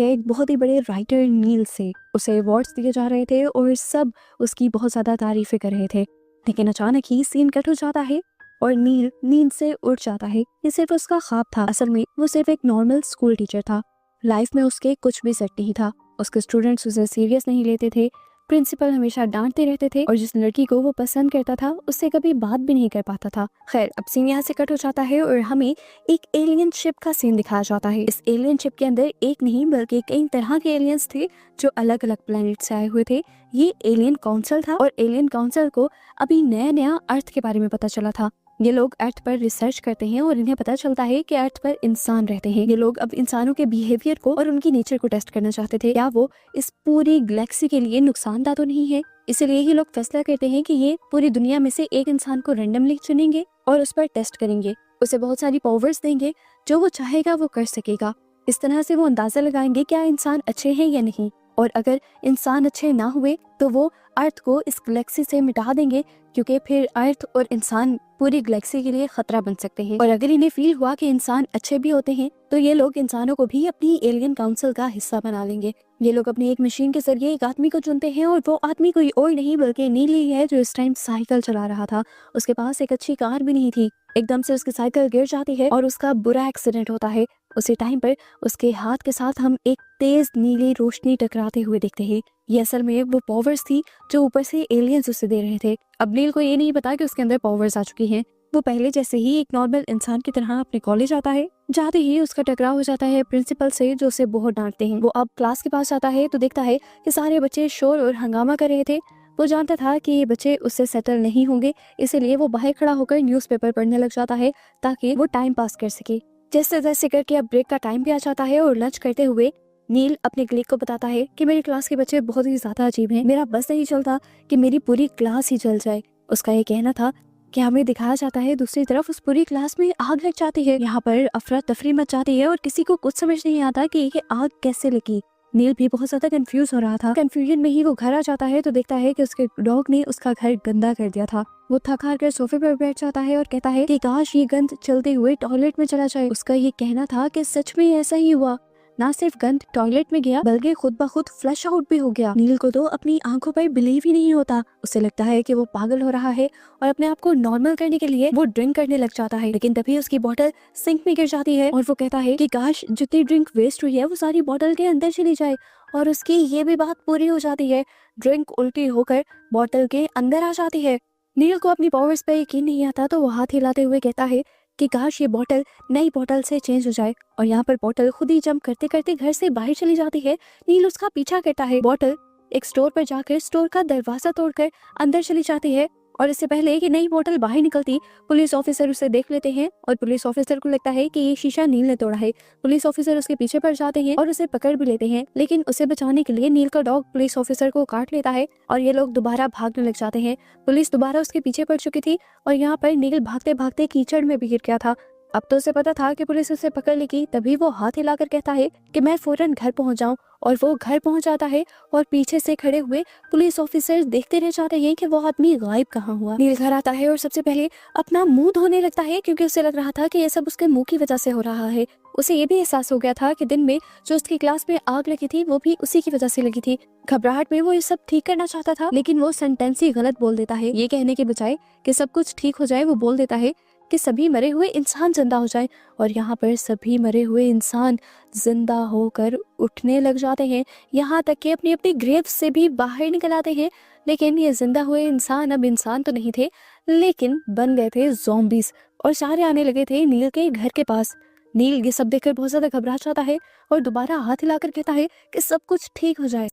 एक बहुत ही बड़े राइटर नील से उसे अवार्ड्स दिए जा रहे थे और सब उसकी बहुत ज़्यादा तारीफ़ें कर रहे थे। लेकिन अचानक ही सीन कट हो जाता है और नील नींद से उठ जाता है। ये सिर्फ उसका ख्वाब था। असल में वो सिर्फ एक नॉर्मल स्कूल टीचर था। लाइफ में उसके कुछ भी सेट नहीं था। उसके स्टूडेंट्स उसे सीरियस नहीं लेते थे। प्रिंसिपल हमेशा डांटते रहते थे और जिस लड़की को वो पसंद करता था उससे कभी बात भी नहीं कर पाता था। खैर, अब सीन यहाँ से कट हो जाता है और हमें एक एलियन शिप का सीन दिखाया जाता है। इस एलियन शिप के अंदर एक नहीं बल्कि कई तरह के एलियंस थे जो अलग अलग प्लेनेट से आए हुए थे। ये एलियन काउंसिल था और एलियन काउंसिल को अभी नया नया अर्थ के बारे में पता चला था। ये लोग अर्थ पर रिसर्च करते हैं और इन्हें पता चलता है कि अर्थ पर इंसान रहते हैं। ये लोग अब इंसानों के बिहेवियर को और उनकी नेचर को टेस्ट करना चाहते थे। क्या वो इस पूरी गैलेक्सी के लिए नुकसानदायक तो नहीं है। इसलिए ये लोग फैसला करते हैं कि ये पूरी दुनिया में से एक इंसान को रैंडमली चुनेंगे और उस पर टेस्ट करेंगे। उसे बहुत सारी पावर्स देंगे, जो वो चाहेगा वो कर सकेगा। इस तरह से वो अंदाजा लगाएंगे क्या इंसान अच्छे हैं या नहीं, और अगर इंसान अच्छे ना हुए तो वो अर्थ को इस गैलेक्सी से मिटा देंगे, क्योंकि फिर अर्थ और इंसान पूरी गैलेक्सी के लिए खतरा बन सकते हैं। और अगर इन्हें फील हुआ कि इंसान अच्छे भी होते हैं तो ये लोग इंसानों को भी अपनी एलियन काउंसिल का हिस्सा बना लेंगे। ये लोग अपनी एक मशीन के जरिए एक आदमी को चुनते हैं और वो आदमी कोई और नहीं बल्कि नीली है, जो इस टाइम साइकिल चला रहा था। उसके पास एक अच्छी कार भी नहीं थी। एकदम से उसकी साइकिल गिर जाती है और उसका बुरा एक्सीडेंट होता है। उसी टाइम पर उसके हाथ के साथ हम एक तेज नीली रोशनी टकराते हुए देखते हैं। ये असल में वो पावर्स थी जो ऊपर से एलियंस उसे दे रहे थे। अब नील को ये नहीं पता कि उसके अंदर पावर्स आ चुकी हैं। वो पहले जैसे ही एक नॉर्मल इंसान की तरह अपने कॉलेज आता है। जाते ही उसका टकराव हो जाता है प्रिंसिपल से, जो उसे बहुत डांटते हैं। वो अब क्लास के पास आता है तो देखता है कि सारे बच्चे शोर और हंगामा कर रहे थे। वो जानता था कि ये बच्चे उससे सेटल नहीं होंगे, इसीलिए वो बाहर खड़ा होकर न्यूज़पेपर पढ़ने लग जाता है ताकि वो टाइम पास कर सके। जैसे तैसे करके अब ब्रेक का टाइम भी आ जाता है और लंच करते हुए नील अपने क्लिक को बताता है कि मेरी क्लास के बच्चे बहुत ही ज्यादा अजीब हैं। मेरा बस नहीं चलता कि मेरी पूरी क्लास ही जल जाए। उसका ये कहना था कि हमें दिखाया जाता है दूसरी तरफ उस पूरी क्लास में आग लग जाती है। यहाँ पर अफरा तफरी मच जाती है और किसी को कुछ समझ नहीं आता कि ये आग कैसे लगी। नील भी बहुत ज्यादा कंफ्यूज हो रहा था। कंफ्यूजन में ही वो घर आ जाता है तो देखता है कि उसके डॉग ने उसका घर गंदा कर दिया था। वो थक हार कर सोफे पर बैठ जाता है और कहता है कि काश ये गंद चलते हुए टॉयलेट में चला जाए। उसका ये कहना था कि सच में ऐसा ही हुआ। ना सिर्फ गंद टॉयलेट में गया बल्कि खुद ब खुद फ्लश आउट भी हो गया। नील को तो अपनी आंखों पर बिलीव ही नहीं होता। उसे लगता है कि वो पागल हो रहा है और अपने आप को नॉर्मल करने के लिए वो ड्रिंक करने लग जाता है। लेकिन तभी उसकी बोतल सिंक में गिर जाती है और वो कहता है कि काश जितनी ड्रिंक वेस्ट हुई है वो सारी बोतल के अंदर चली जाए। और उसकी ये भी बात पूरी हो जाती है। ड्रिंक उल्टी होकर बोतल के अंदर आ जाती है। नील को अपनी पावर्स पर यकीन नहीं आता तो वो हाथ हिलाते हुए कहता है कि काश ये बोतल नई बोतल से चेंज हो जाए। और यहाँ पर बोतल खुद ही जंप करते करते घर से बाहर चली जाती है। नील उसका पीछा करता है। बोतल एक स्टोर पर जाकर स्टोर का दरवाजा तोड़कर अंदर चली जाती है और इससे पहले कि नई बोतल बाहर निकलती पुलिस ऑफिसर उसे देख लेते हैं और पुलिस ऑफिसर को लगता है कि ये शीशा नील ने तोड़ा है। पुलिस ऑफिसर उसके पीछे पड़ जाते हैं और उसे पकड़ भी लेते हैं, लेकिन उसे बचाने के लिए नील का डॉग पुलिस ऑफिसर को काट लेता है और ये लोग दोबारा भागने लग जाते हैं। पुलिस दोबारा उसके पीछे पड़ चुकी थी और यहाँ पर नील भागते भागते कीचड़ में भी गिर गया था। अब तो उसे पता था कि पुलिस उसे पकड़ लेगी। तभी वो हाथ हिलाकर कहता है कि मैं फौरन घर पहुंच जाऊं, और वो घर पहुंच जाता है और पीछे से खड़े हुए पुलिस ऑफिसर्स देखते रह जाते हैं कि वो आदमी गायब कहाँ हुआ। नील घर आता है और सबसे पहले अपना मुंह धोने लगता है, क्योंकि उसे लग रहा था कि ये सब उसके मुंह की वजह से हो रहा है। उसे ये भी एहसास हो गया था कि दिन में जो उसकी क्लास में आग लगी थी वो भी उसी की वजह से लगी थी। घबराहट में वो ये सब ठीक करना चाहता था, लेकिन वो सेंटेंस ही गलत बोल देता है। ये कहने के बजाय कि सब कुछ ठीक हो जाए, वो बोल देता है कि सभी मरे हुए इंसान जिंदा हो जाए। और यहाँ पर सभी मरे हुए इंसान जिंदा होकर उठने लग जाते हैं, यहाँ तक कि अपनी अपनी ग्रेव से भी बाहर निकल आते हैं। लेकिन ये जिंदा हुए इंसान अब इंसान तो नहीं थे, लेकिन बन गए थे ज़ॉम्बीज और सारे आने लगे थे नील के घर के पास। नील ये सब देखकर बहुत ज्यादा घबरा जाता है और दोबारा हाथ हिलाकर कहता है कि सब कुछ ठीक हो जाए।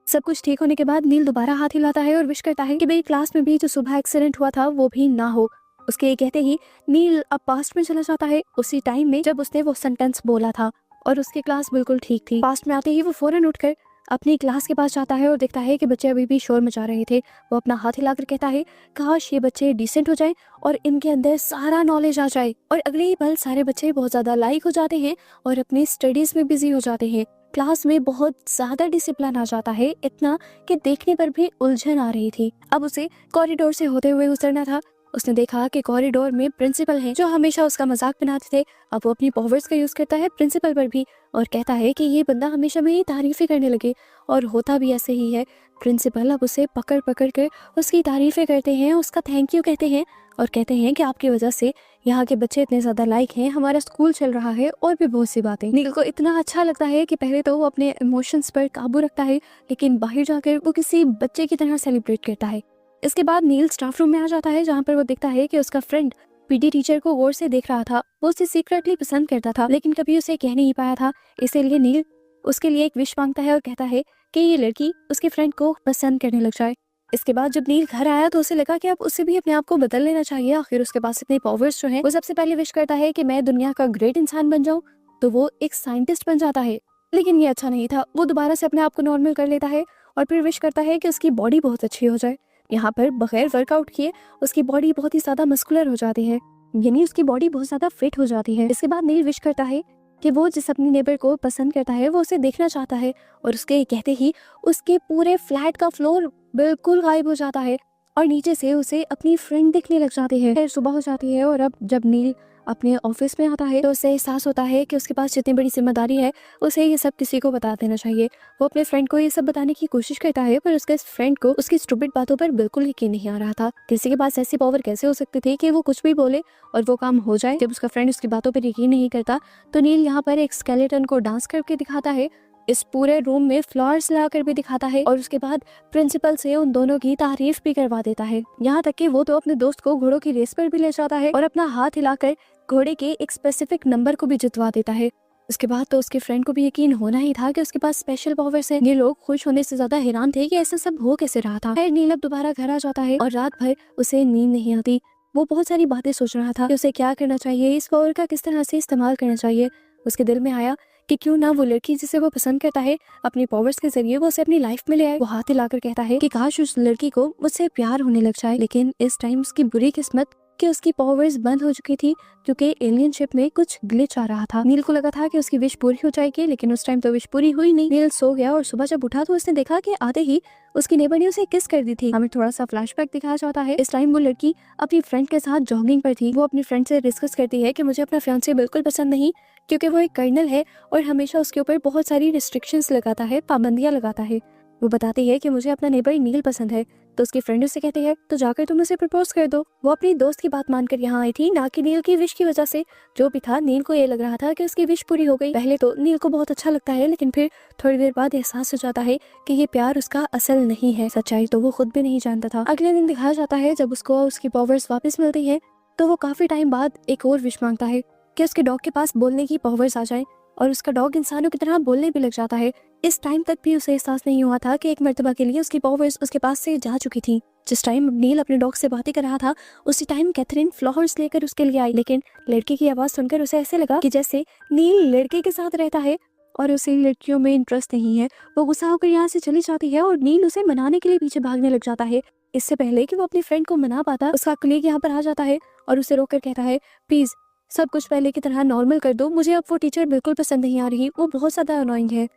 सब कुछ ठीक होने के बाद नील दोबारा हाथ हिलाता है और विश करता है कि मेरी क्लास में भी जो सुबह एक्सीडेंट हुआ था वो भी ना हो। उसके ये कहते ही नील अब पास्ट में चला जाता है, उसी टाइम में जब उसने वो सेंटेंस बोला था, और उसकी क्लास बिल्कुल ठीक थी। पास्ट में आते ही वो फौरन उठकर अपनी क्लास के पास जाता है और देखता है कि बच्चे अभी भी शोर मचा रहे थे। वो अपना हाथ हिलाकर कहता है काश ये बच्चे डिसेंट हो जाए और इनके अंदर सारा नॉलेज आ जाए। और अगले ही पल सारे बच्चे बहुत ज्यादा लाइक हो जाते हैं और अपनी स्टडीज में बिजी हो जाते हैं। क्लास में बहुत ज्यादा डिसिप्लिन आ जाता है, इतना कि देखने पर भी उलझन आ रही थी। अब उसे कॉरिडोर से होते हुए गुजरना था। उसने देखा कि कॉरिडोर में प्रिंसिपल हैं जो हमेशा उसका मजाक बनाते थे। अब वो अपनी पावर्स का यूज करता है प्रिंसिपल पर भी और कहता है कि ये बंदा हमेशा मेरी तारीफें करने लगे, और होता भी ऐसे ही है। प्रिंसिपल अब उसे पकड़ पकड़ कर उसकी तारीफें करते हैं, उसका थैंक यू कहते हैं और कहते हैं कि आपकी वजह से यहाँ के बच्चे इतने ज्यादा लाइक हैं, हमारा स्कूल चल रहा है और भी बहुत सी बातें। नील को इतना अच्छा लगता है कि पहले तो वो अपने इमोशंस पर काबू रखता है, लेकिन बाहर जाकर वो किसी बच्चे की तरह सेलिब्रेट करता है। इसके बाद नील स्टाफ रूम में आ जाता है, जहाँ पर वो देखता है कि उसका फ्रेंड पीटी टीचर को गौर से देख रहा था। वो उसे सीक्रेटली पसंद करता था, लेकिन कभी उसे कह नहीं पाया था। इसीलिए नील उसके लिए एक विश मांगता है और कहता है कि ये लड़की उसके फ्रेंड को पसंद करने लग जाए। इसके बाद जब नील घर आया तो उसे लगा कि अब उसे भी अपने आप को बदल लेना चाहिए, आखिर उसके पास इतने पावर्स जो हैं। वो सबसे पहले विश करता है कि मैं दुनिया का ग्रेट इंसान बन जाऊं, तो वो एक साइंटिस्ट बन जाता है। लेकिन ये अच्छा नहीं था। वो दोबारा से अपने आप को नॉर्मल कर लेता है और फिर विश करता है कि उसकी बॉडी बहुत अच्छी हो जाए। यहाँ पर बगैर वर्कआउट किए उसकी बॉडी बहुत ही ज्यादा मस्कुलर हो जाती है, यानी उसकी बॉडी बहुत ज्यादा फिट हो जाती है। इसके बाद नील विश करता है कि वो जिस अपनी नेबर को पसंद करता है वो उसे देखना चाहता है, और उसके कहते ही उसके पूरे फ्लैट का फ्लोर बिल्कुल गायब हो जाता है और नीचे से उसे अपनी फ्रेंड दिखने लग जाती है। फिर सुबह हो जाती है और अब जब नील अपने ऑफिस में आता है तो उसे एहसास होता है कि उसके पास जितनी बड़ी जिम्मेदारी है उसे ये सब किसी को बता देना चाहिए। वो अपने फ्रेंड को ये सब बताने की कोशिश करता है, पर उसके फ्रेंड को उसकी स्टूपिड बातों पर बिल्कुल यकीन नहीं आ रहा था। किसी के पास ऐसी पावर कैसे हो सकती थी कि वो कुछ भी बोले और वो काम हो जाए। जब उसका फ्रेंड उसकी बातों पर यकीन नहीं करता तो नील यहाँ पर एक स्केलेटन को डांस करके दिखाता है, इस पूरे रूम में फ्लावर्स लगाकर भी दिखाता है, और उसके बाद प्रिंसिपल से उन दोनों की तारीफ भी करवा देता है। यहाँ तक कि वो तो अपने दोस्त को घोड़ों की रेस पर भी ले जाता है और अपना हाथ हिलाकर घोड़े के एक स्पेसिफिक नंबर को भी जितवा देता है। उसके बाद तो उसके फ्रेंड को भी यकीन होना ही था कि उसके पास स्पेशल पावर्स हैं। ये लोग खुश होने से ज्यादा हैरान थे कि ऐसा सब हो कैसे रहा था। फिर नील अब दोबारा घर आ जाता है और रात भर उसे नींद नहीं आती। वो बहुत सारी बातें सोच रहा था कि उसे क्या करना चाहिए, इस पावर का किस तरह से इस्तेमाल करना चाहिए। उसके दिल में आया कि क्यों ना वो लड़की जिसे वो पसंद करता है अपनी पावर्स के जरिए वो उसे अपनी लाइफ में ले आए। वो हाथ हिलाकर कहता है कि काश उस लड़की को मुझसे प्यार होने लग जाए, लेकिन इस टाइम उसकी बुरी किस्मत कि उसकी पावर्स बंद हो चुकी थी क्योंकि एलियन शिप में कुछ ग्लिच आ रहा था। नील को लगा था कि उसकी विश पूरी हो जाएगी, लेकिन उस टाइम तो विश पूरी हुई नहीं। नील सो गया और सुबह जब उठा तो उसने देखा कि आते ही उसकी नेबर ने उसे किस कर दी थी। हमें थोड़ा सा फ्लैशबैक दिखाया जाता है। इस टाइम वो लड़की अपनी फ्रेंड के साथ जॉगिंग पर थी। वो अपनी फ्रेंड से डिस्कस करती है कि मुझे अपना फियांसे बिल्कुल पसंद नहीं, क्योंकि वो एक कर्नल है और हमेशा उसके ऊपर बहुत सारी रिस्ट्रिक्शंस लगाता है, पाबंदियां लगाता है। वो बताती है कि मुझे अपना नेबर नील पसंद है, तो उसकी फ्रेंड उसे कहती है तो जाकर तुम उसे प्रपोज कर दो। वो अपनी दोस्त की बात मानकर यहाँ आई थी, ना कि नील की विश की वजह से। जो भी था, नील को ये लग रहा था कि उसकी विश पूरी हो गई। पहले तो नील को बहुत अच्छा लगता है, लेकिन फिर थोड़ी देर बाद एहसास हो जाता है कि ये प्यार उसका असल नहीं है। सच्चाई तो वो खुद भी नहीं जानता था। अगले दिन दिखाया जाता है जब उसको उसकी पावर्स वापस मिलती है तो वो काफी टाइम बाद एक और विश मांगता है कि उसके डॉग के पास बोलने की पावर्स आ जाए, और उसका डॉग इंसानों की तरह बोलने भी लग जाता है। इस टाइम तक भी उसे एहसास नहीं हुआ था कि एक मर्तबा के लिए उसकी पावर्स उसके पास से जा चुकी थी। जिस टाइम नील अपने डॉग से बातें कर रहा था उसी टाइम कैथरीन फ्लावर्स लेकर उसके लिए आई, लेकिन लड़के की आवाज सुनकर उसे ऐसे लगा कि जैसे नील लड़के के साथ रहता है और उसे लड़कियों में इंटरेस्ट नहीं है। वो गुस्सा होकर यहाँ से चली जाती है और नील उसे मनाने के लिए पीछे भागने लग जाता है। इससे पहले कि वो अपनी फ्रेंड को मना पाता, उसका कलीग यहाँ पर आ जाता है और उसे रोककर कहता है प्लीज सब कुछ पहले की तरह नॉर्मल कर दो, मुझे अब वो टीचर बिल्कुल पसंद नहीं आ रही, वो बहुत ज्यादा अनोइंग है।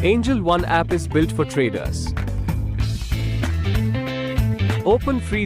Angel One app is built for traders. Open free.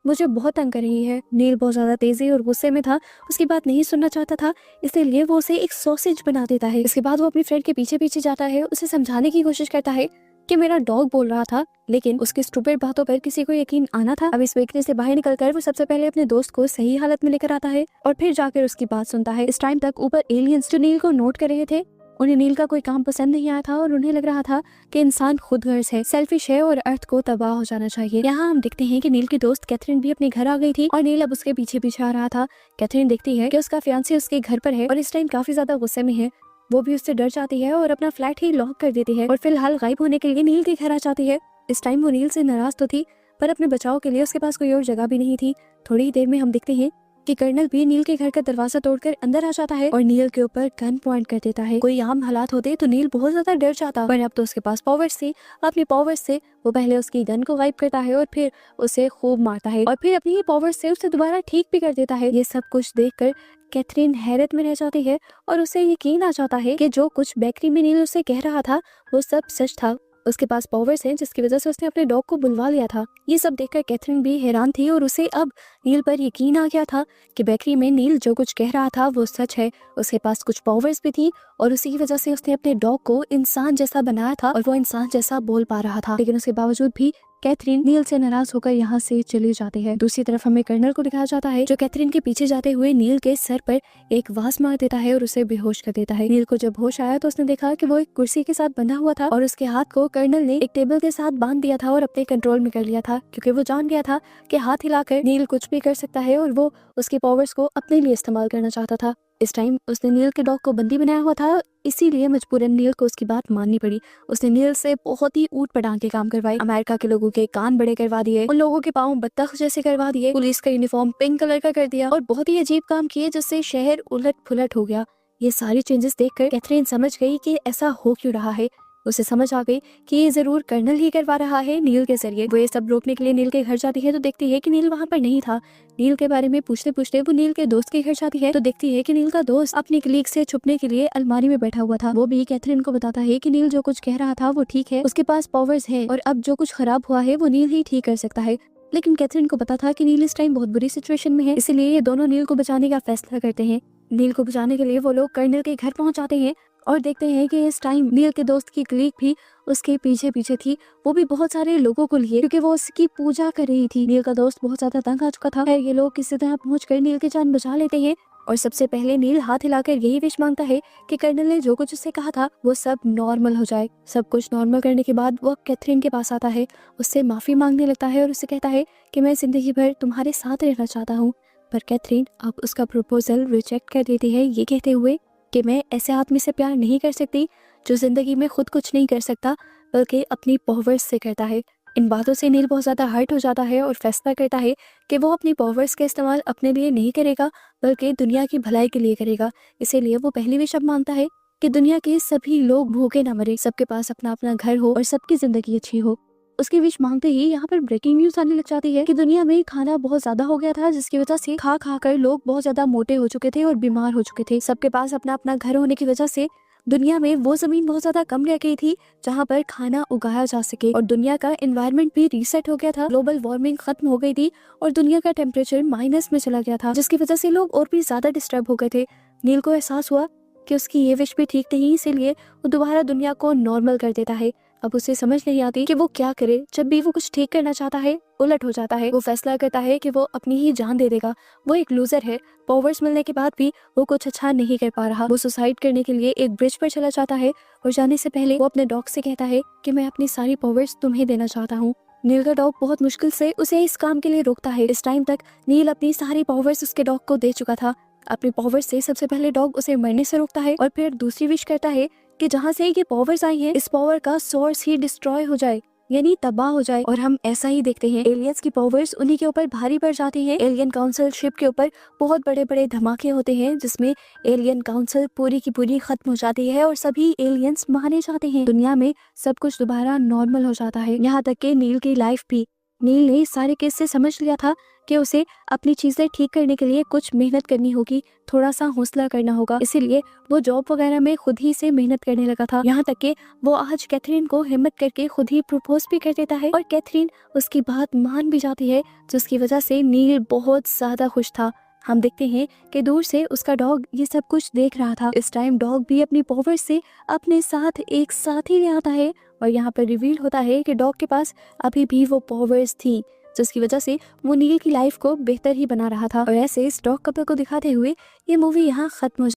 मुझे बहुत तंग कर रही है। नील बहुत ज्यादा तेजी और गुस्से में था, उसकी बात नहीं सुनना चाहता था, इसलिए वो उसे एक सॉसेज बना देता है। इसके बाद वो अपनी फ्रेंड के पीछे पीछे जाता है, उसे समझाने की कोशिश करता है कि मेरा डॉग बोल रहा था, लेकिन उसकी स्टूपिड बातों पर किसी को यकीन आना था। अब इस वीकनेस से बाहर निकलकर वो सबसे पहले अपने दोस्त को सही हालत में लेकर आता है और फिर जाकर उसकी बात सुनता है। इस टाइम तक ऊपर एलियंस जो नील को नोट कर रहे थे, उन्हें नील का कोई काम पसंद नहीं आया था और उन्हें लग रहा था कि इंसान खुदगर्ज है, सेल्फिश है और अर्थ को तबाह हो जाना चाहिए। यहाँ हम देखते हैं कि नील की दोस्त कैथरीन भी अपने घर आ गई थी और नील अब उसके पीछे पीछे आ रहा था। कैथरीन देखती है कि उसका फियांसे उसके घर पर है और इस टाइम काफी ज्यादा गुस्से में है। वो भी उससे डर जाती है और अपना फ्लैट ही लॉक कर देती है और फिलहाल गायब होने के लिए नील के घर आ जाती है। इस टाइम वो नील से नाराज तो थी, पर अपने बचाव के लिए उसके पास कोई और जगह भी नहीं थी। थोड़ी ही देर में हम देखते हैं कि कर्नल भी नील के घर का दरवाजा तोड़कर अंदर आ जाता है और नील के ऊपर गन पॉइंट कर देता है। कोई आम हालात होते तो नील बहुत ज्यादा डर जाता, पर अब तो उसके पास पावर्स थी। अपनी पावर्स से वो पहले उसकी गन को गायब करता है और फिर उसे खूब मारता है और फिर अपनी ही पावर्स से उसे दोबारा ठीक भी कर देता है। ये सब कुछ देखकर कैथरीन हैरत में रह जाती है और उसे यकीन आ जाता है कि जो कुछ बेकरी में नील उसे कह रहा था वो सब सच था। उसके पास पावर्स हैं जिसकी वजह से उसने अपने डॉग को बुलवा लिया था। ये सब देखकर कैथरीन भी हैरान थी और उसे अब नील पर यकीन आ गया था कि बेकरी में नील जो कुछ कह रहा था वो सच है। उसके पास कुछ पावर्स भी थी और उसी की वजह से उसने अपने डॉग को इंसान जैसा बनाया था और वो इंसान जैसा बोल पा रहा था। लेकिन उसके बावजूद भी कैथरीन नील से नाराज होकर यहाँ से चली जाती है। दूसरी तरफ हमें कर्नल को दिखाया जाता है जो कैथरीन के पीछे जाते हुए नील के सर पर एक वास मार देता है और उसे बेहोश कर देता है। नील को जब होश आया तो उसने देखा कि वो एक कुर्सी के साथ बंधा हुआ था और उसके हाथ को कर्नल ने एक टेबल के साथ बांध दिया था और अपने कंट्रोल में कर लिया था, क्योंकि वो जान गया था कि हाथ हिलाकर नील कुछ भी कर सकता है और वो उसके पावर्स को अपने लिए इस्तेमाल करना चाहता था। इस टाइम उसने नील के डॉग को बंदी बनाया हुआ था, इसीलिए मजबूरन नील को उसकी बात माननी पड़ी। उसने नील से बहुत ही ऊट पटांग के काम करवाए। अमेरिका के लोगों के कान बड़े करवा दिए, उन लोगों के पाँव बत्तख जैसे करवा दिए, पुलिस का यूनिफॉर्म पिंक कलर का कर दिया और बहुत ही अजीब काम किए जिससे शहर उलट पुलट हो गया। ये सारी चेंजेस देखकर कैथरीन समझ गई कि ऐसा हो क्यों रहा है। उसे समझ आ गई कि ये जरूर कर्नल ही करवा रहा है नील के जरिए। वो ये सब रोकने के लिए नील के घर जाती है तो देखती है कि नील वहाँ पर नहीं था। नील के बारे में पूछते पूछते वो नील के दोस्त के घर जाती है तो देखती है कि नील का दोस्त अपनी कलीग से छुपने के लिए अलमारी में बैठा हुआ था। वो भी कैथरीन को बताता है कि नील जो कुछ कह रहा था वो ठीक है, उसके पास पावर्स है और अब जो कुछ खराब हुआ है वो नील ही ठीक कर सकता है। लेकिन कैथरीन को पता था कि नील इस टाइम बहुत बुरी सिचुएशन में है, इसलिए ये दोनों नील को बचाने का फैसला करते हैं। नील को बचाने के लिए वो लोग कर्नल के घर पहुंच जाते हैं और देखते हैं कि इस टाइम नील के दोस्त की कलीग भी उसके पीछे पीछे थी, वो भी बहुत सारे लोगों को लिए, क्योंकि वो उसकी पूजा कर रही थी। नील का दोस्त बहुत ज्यादा तंग आ चुका था। ये लोग किसी तरह पहुंचकर नील की जान बचा लेते हैं और सबसे पहले नील हाथ हिलाकर यही विश मांगता है कि कर्नल ने जो कुछ उससे कहा था वो सब नॉर्मल हो जाए। सब कुछ नॉर्मल करने के बाद वो कैथरीन के पास आता है, उससे माफी मांगने लगता है और उससे कहता है कि मैं जिंदगी भर तुम्हारे साथ रहना चाहता हूँ। पर कैथरीन अब उसका प्रपोजल रिजेक्ट कर देती है, ये कहते हुए कि मैं ऐसे आदमी से प्यार नहीं कर सकती जो जिंदगी में खुद कुछ नहीं कर सकता बल्कि अपनी पावर्स से करता है। इन बातों से नील बहुत ज़्यादा हर्ट हो जाता है और फैसला करता है कि वो अपनी पावर्स का इस्तेमाल अपने लिए नहीं करेगा बल्कि दुनिया की भलाई के लिए करेगा। इसीलिए वो पहली विश अब मांगता है कि दुनिया के सभी लोग भूखे ना मरे, सबके पास अपना अपना घर हो और सबकी जिंदगी अच्छी हो। उसकी विश मांगते ही यहाँ पर ब्रेकिंग न्यूज आने लग जाती है कि दुनिया में खाना बहुत ज्यादा हो गया था, जिसकी वजह से खा खा कर लोग बहुत ज्यादा मोटे हो चुके थे और बीमार हो चुके थे। सबके पास अपना अपना घर होने की वजह से दुनिया में वो जमीन बहुत ज्यादा कम रह गई थी जहाँ पर खाना उगाया जा सके और दुनिया का एनवायरनमेंट भी रीसेट हो गया था। ग्लोबल वार्मिंग खत्म हो गई थी और दुनिया का टेम्परेचर माइनस में चला गया था, जिसकी वजह से लोग और भी ज्यादा डिस्टर्ब हो गए थे। नील को एहसास हुआ कि उसकी ये विश भी ठीक नहीं, इसीलिए वो दोबारा दुनिया को नॉर्मल कर देता है। अब उसे समझ नहीं आती कि वो क्या करे। जब भी वो कुछ ठीक करना चाहता है उलट हो जाता है। वो फैसला करता है कि वो अपनी ही जान दे देगा। वो एक लूजर है, पावर्स मिलने के बाद भी वो कुछ अच्छा नहीं कर पा रहा। वो सुसाइड करने के लिए एक ब्रिज पर चला जाता है और जाने से पहले वो अपने डॉग से कहता है कि मैं अपनी सारी पावर्स तुम्हें देना चाहता हूँ। नील का डॉग बहुत मुश्किल से उसे इस काम के लिए रोकता है। इस टाइम तक नील अपनी सारी पावर्स उसके डॉग को दे चुका था। अपनी पावर्स से सबसे पहले डॉग उसे मरने से रोकता है और फिर दूसरी विश करता है कि जहाँ से ये पावर्स आई हैं इस पावर का सोर्स ही डिस्ट्रॉय हो जाए, यानी तबाह हो जाए। और हम ऐसा ही देखते हैं, एलियंस की पावर्स उन्हीं के ऊपर भारी पड़ जाती हैं। एलियन काउंसिल शिप के ऊपर बहुत बड़े बड़े धमाके होते हैं जिसमें एलियन काउंसिल पूरी की पूरी खत्म हो जाती है और सभी एलियंस मारे जाते हैं। दुनिया में सब कुछ दोबारा नॉर्मल हो जाता है, यहाँ तक कि नील की लाइफ भी। नील ने सारे केस से समझ लिया था कि उसे अपनी चीजें ठीक करने के लिए कुछ मेहनत करनी होगी, थोड़ा सा हौसला करना होगा। इसीलिए वो जॉब वगैरह में खुद ही से मेहनत करने लगा था। यहाँ तक कि वो आज कैथरीन को हिम्मत करके खुद ही प्रपोज भी कर देता है और कैथरीन उसकी बात मान भी जाती है, जिसकी वजह से नील बहुत ज्यादा खुश था। हम देखते हैं कि दूर से उसका डॉग ये सब कुछ देख रहा था। इस टाइम डॉग भी अपनी पावर्स से अपने साथ एक साथी ले आता है और यहाँ पर रिवील होता है कि डॉग के पास अभी भी वो पावर्स थी, जिसकी वजह से वो नील की लाइफ को बेहतर ही बना रहा था। और ऐसे इस डॉग कपल को दिखाते हुए ये मूवी यहाँ खत्म हो